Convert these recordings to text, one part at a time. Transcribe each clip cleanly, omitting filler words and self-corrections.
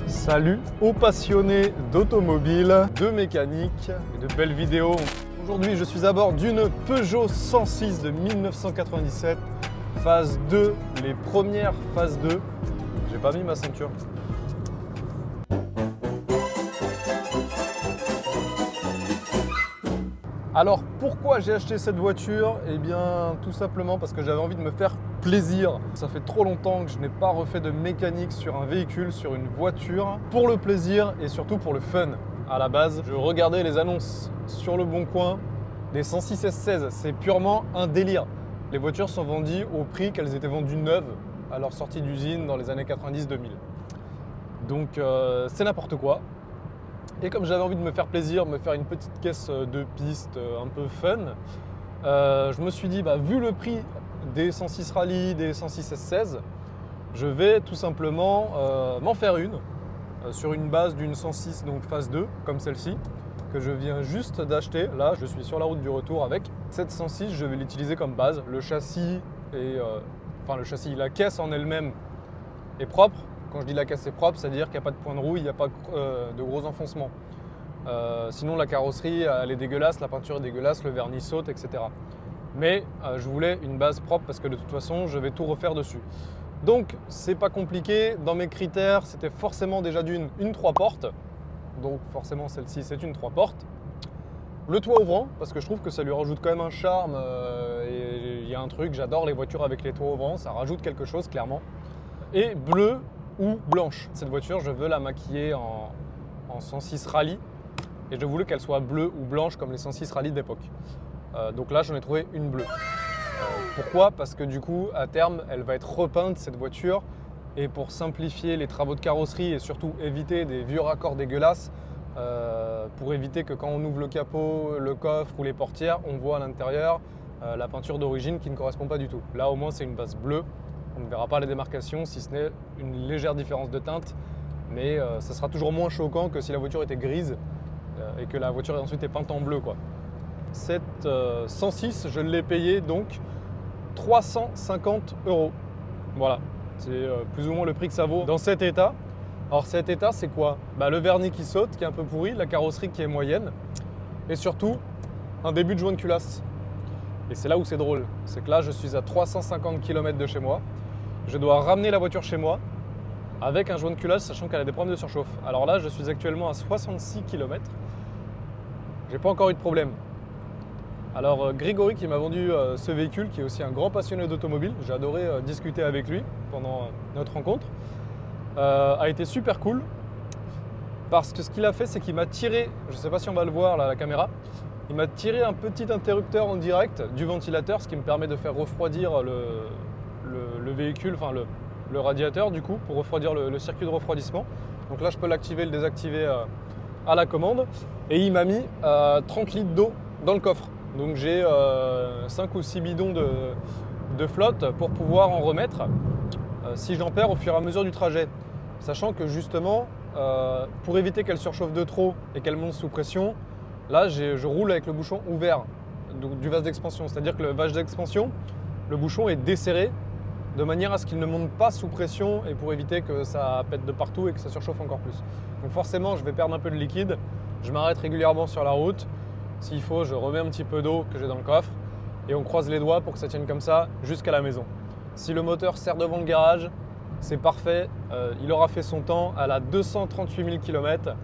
Salut aux passionnés d'automobile, de mécanique et de belles vidéos. Aujourd'hui, je suis à bord d'une Peugeot 106 de 1997, phase 2, les premières phases 2. J'ai pas mis ma ceinture. Alors pourquoi j'ai acheté cette voiture? Eh bien tout simplement parce que j'avais envie de me faire plaisir. Ça fait trop longtemps que je n'ai pas refait de mécanique sur un véhicule, sur une voiture, pour le plaisir et surtout pour le fun. À la base, je regardais les annonces sur le Bon Coin des 106 S16, c'est purement un délire. Les voitures sont vendues au prix qu'elles étaient vendues neuves à leur sortie d'usine dans les années 90-2000. Donc c'est n'importe quoi. Et comme j'avais envie de me faire plaisir, me faire une petite caisse de piste un peu fun, je me suis dit, vu le prix des 106 Rally, des 106 S16, je vais tout simplement m'en faire une sur une base d'une 106 donc phase 2 comme celle-ci que je viens juste d'acheter. Là, je suis sur la route du retour avec. Cette 106, je vais l'utiliser comme base. Le châssis et la caisse en elle-même est propre. Quand je dis la caisse est propre, c'est-à-dire qu'il n'y a pas de point de rouille, il n'y a pas de gros enfoncements. Sinon la carrosserie elle est dégueulasse, la peinture est dégueulasse, le vernis saute, etc. Mais je voulais une base propre parce que de toute façon je vais tout refaire dessus. Donc c'est pas compliqué, dans mes critères c'était forcément déjà une 3 portes. Donc forcément celle-ci c'est une 3 portes. Le toit ouvrant, parce que je trouve que ça lui rajoute quand même un charme et il y a un truc, j'adore les voitures avec les toits ouvrants, ça rajoute quelque chose clairement. Et bleu ou blanche. Cette voiture, je veux la maquiller en 106 Rally et je voulais qu'elle soit bleue ou blanche comme les 106 Rally d'époque. Donc là, j'en ai trouvé une bleue. Pourquoi? Parce que du coup, à terme, elle va être repeinte cette voiture et pour simplifier les travaux de carrosserie et surtout éviter des vieux raccords dégueulasses, pour éviter que quand on ouvre le capot, le coffre ou les portières, on voit à l'intérieur la peinture d'origine qui ne correspond pas du tout. Là, au moins, c'est une base bleue. On ne verra pas les démarcations si ce n'est une légère différence de teinte, mais ça sera toujours moins choquant que si la voiture était grise et que la voiture ensuite est peinte en bleu, quoi. Cette 106, je l'ai payée donc 350 €. Voilà, c'est plus ou moins le prix que ça vaut dans cet état. Alors cet état, c'est quoi? Le vernis qui saute, qui est un peu pourri, la carrosserie qui est moyenne, et surtout un début de joint de culasse. Et c'est là où c'est drôle, c'est que là je suis à 350 km de chez moi. Je dois ramener la voiture chez moi avec un joint de culasse, sachant qu'elle a des problèmes de surchauffe. Alors là, je suis actuellement à 66 km. J'ai pas encore eu de problème. Alors Grégory qui m'a vendu ce véhicule, qui est aussi un grand passionné d'automobile, j'ai adoré discuter avec lui pendant notre rencontre, a été super cool. Parce que ce qu'il a fait, c'est qu'il m'a tiré, je ne sais pas si on va le voir là à la caméra, il m'a tiré un petit interrupteur en direct du ventilateur, ce qui me permet de faire refroidir le véhicule, enfin le radiateur du coup, pour refroidir le circuit de refroidissement. Donc là je peux l'activer et le désactiver à la commande. Et il m'a mis 30 litres d'eau dans le coffre. Donc j'ai 5 ou 6 bidons de flotte pour pouvoir en remettre si j'en perds au fur et à mesure du trajet. Sachant que justement, pour éviter qu'elle surchauffe de trop et qu'elle monte sous pression, là je roule avec le bouchon ouvert du vase d'expansion. C'est-à-dire que le vase d'expansion, le bouchon est desserré de manière à ce qu'il ne monte pas sous pression et pour éviter que ça pète de partout et que ça surchauffe encore plus. Donc forcément, je vais perdre un peu de liquide. Je m'arrête régulièrement sur la route. S'il faut, je remets un petit peu d'eau que j'ai dans le coffre et on croise les doigts pour que ça tienne comme ça jusqu'à la maison. Si le moteur sert devant le garage, c'est parfait. Il aura fait son temps. Elle a 238 000 km.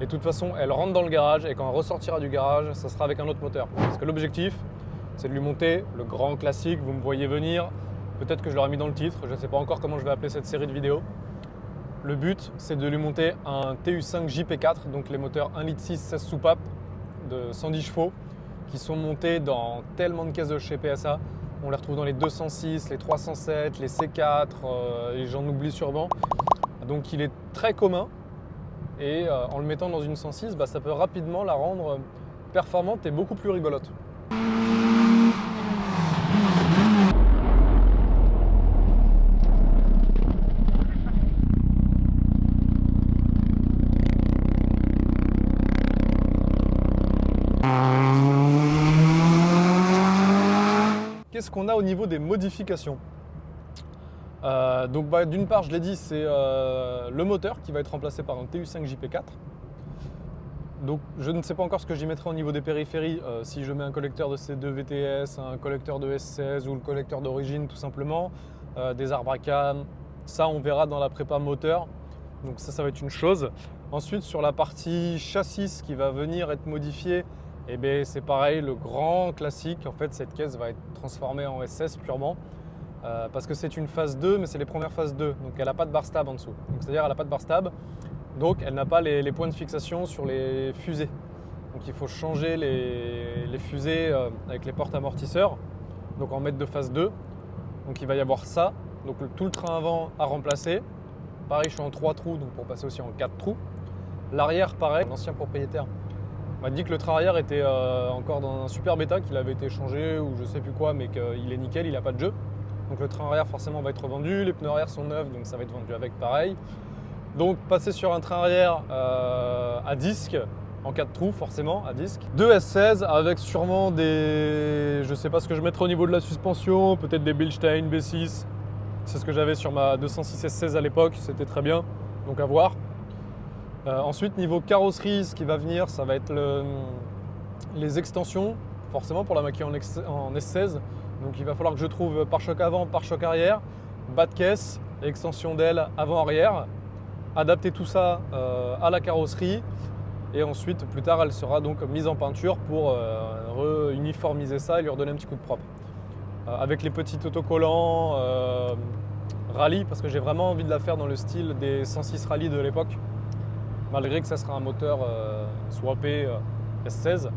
Et de toute façon, elle rentre dans le garage et quand elle ressortira du garage, ça sera avec un autre moteur. Parce que l'objectif, c'est de lui monter le grand classique. Vous me voyez venir. Peut-être que je l'aurai mis dans le titre, je ne sais pas encore comment je vais appeler cette série de vidéos. Le but, c'est de lui monter un TU5 JP4, donc les moteurs 1,6 litre 16 soupapes de 110 chevaux, qui sont montés dans tellement de caisses de chez PSA. On les retrouve dans les 206, les 307, les C4, et j'en oublie sûrement. Donc il est très commun, et en le mettant dans une 106, ça peut rapidement la rendre performante et beaucoup plus rigolote. qu'est-ce qu'on a au niveau des modifications? Donc d'une part, je l'ai dit, c'est le moteur qui va être remplacé par un TU5 JP4. Donc je ne sais pas encore ce que j'y mettrai au niveau des périphéries, si je mets un collecteur de C2 VTS, un collecteur de S16 ou le collecteur d'origine tout simplement, des arbres à cam, ça on verra dans la prépa moteur, donc ça va être une chose. Ensuite sur la partie châssis qui va venir être modifiée, eh bien, c'est pareil, le grand classique, en fait cette caisse va être transformée en S16 purement, parce que c'est une phase 2 mais c'est les premières phases 2, donc elle n'a pas de bar stab en dessous, c'est-à-dire elle n'a pas de bar stab. Donc elle n'a pas les points de fixation sur les fusées. Donc il faut changer les fusées avec les portes amortisseurs. Donc en mettre de phase 2. Donc il va y avoir ça. Donc tout le train avant à remplacer. Pareil, je suis en 3 trous, donc pour passer aussi en 4 trous. L'arrière, pareil, l'ancien propriétaire m'a dit que le train arrière était encore dans un super bêta, qu'il avait été changé ou je sais plus quoi, mais qu'il est nickel, il n'a pas de jeu. Donc le train arrière forcément va être vendu. Les pneus arrière sont neufs, donc ça va être vendu avec pareil. Donc passer sur un train arrière à disque, en 4 trous forcément, à disque. 2 S16 avec sûrement des... Je sais pas ce que je mettrai au niveau de la suspension, peut-être des Bilstein B6. C'est ce que j'avais sur ma 206 S16 à l'époque, c'était très bien, donc à voir. Ensuite niveau carrosserie, ce qui va venir, ça va être les extensions, forcément pour la maquiller en S16. Donc il va falloir que je trouve pare-choc avant, pare-choc arrière, bas de caisse, extension d'aile avant-arrière. Adapter tout ça à la carrosserie et ensuite plus tard elle sera donc mise en peinture pour uniformiser ça et lui redonner un petit coup de propre. Avec les petits autocollants rallye, parce que j'ai vraiment envie de la faire dans le style des 106 rallye de l'époque, malgré que ça sera un moteur swappé S16.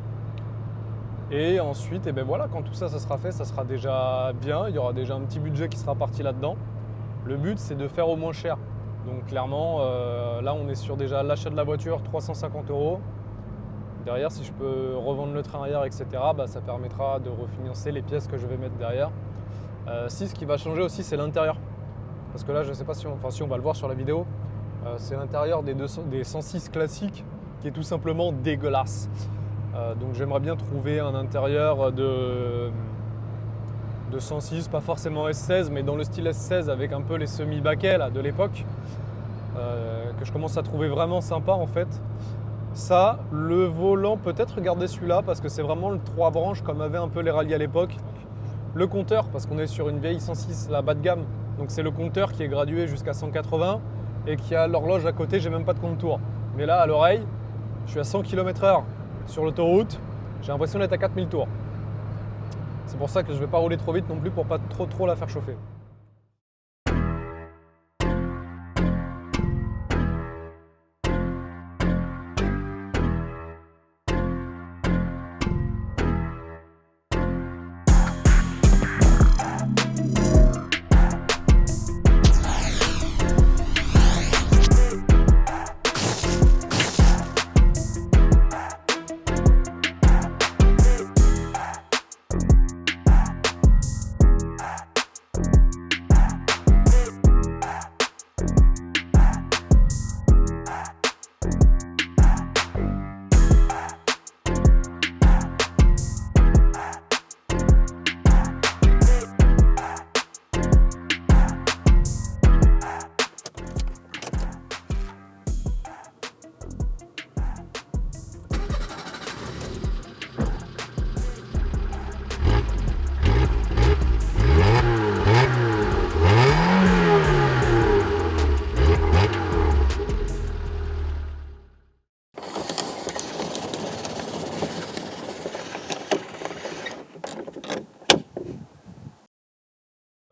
Et ensuite, et ben voilà, quand tout ça sera fait, ça sera déjà bien, il y aura déjà un petit budget qui sera parti là-dedans. Le but c'est de faire au moins cher. Donc clairement, là on est sur déjà l'achat de la voiture, 350 €. Derrière, si je peux revendre le train arrière, etc., bah, ça permettra de refinancer les pièces que je vais mettre derrière. Ce qui va changer aussi, c'est l'intérieur. Parce que là, je ne sais pas si on va le voir sur la vidéo, c'est l'intérieur des 106 classiques qui est tout simplement dégueulasse. Donc j'aimerais bien trouver un intérieur de 106, pas forcément S16, mais dans le style S16 avec un peu les semi-baquets de l'époque, que je commence à trouver vraiment sympa en fait. Ça, le volant, peut-être garder celui-là parce que c'est vraiment le 3 branches comme avaient un peu les rallyes à l'époque. Le compteur, parce qu'on est sur une vieille 106, la bas de gamme, donc c'est le compteur qui est gradué jusqu'à 180 et qui a l'horloge à côté, j'ai même pas de compte tour. Mais là, à l'oreille, je suis à 100 km/h sur l'autoroute, j'ai l'impression d'être à 4000 tours. C'est pour ça que je ne vais pas rouler trop vite non plus pour pas trop la faire chauffer.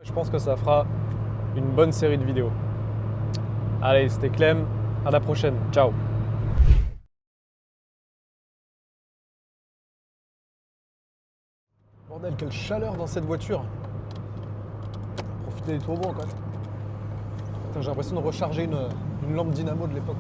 Je pense que ça fera une bonne série de vidéos. Allez, c'était Clem, à la prochaine, ciao. Bordel, quelle chaleur dans cette voiture. Profitez des turbos encore. J'ai l'impression de recharger une lampe dynamo de l'époque.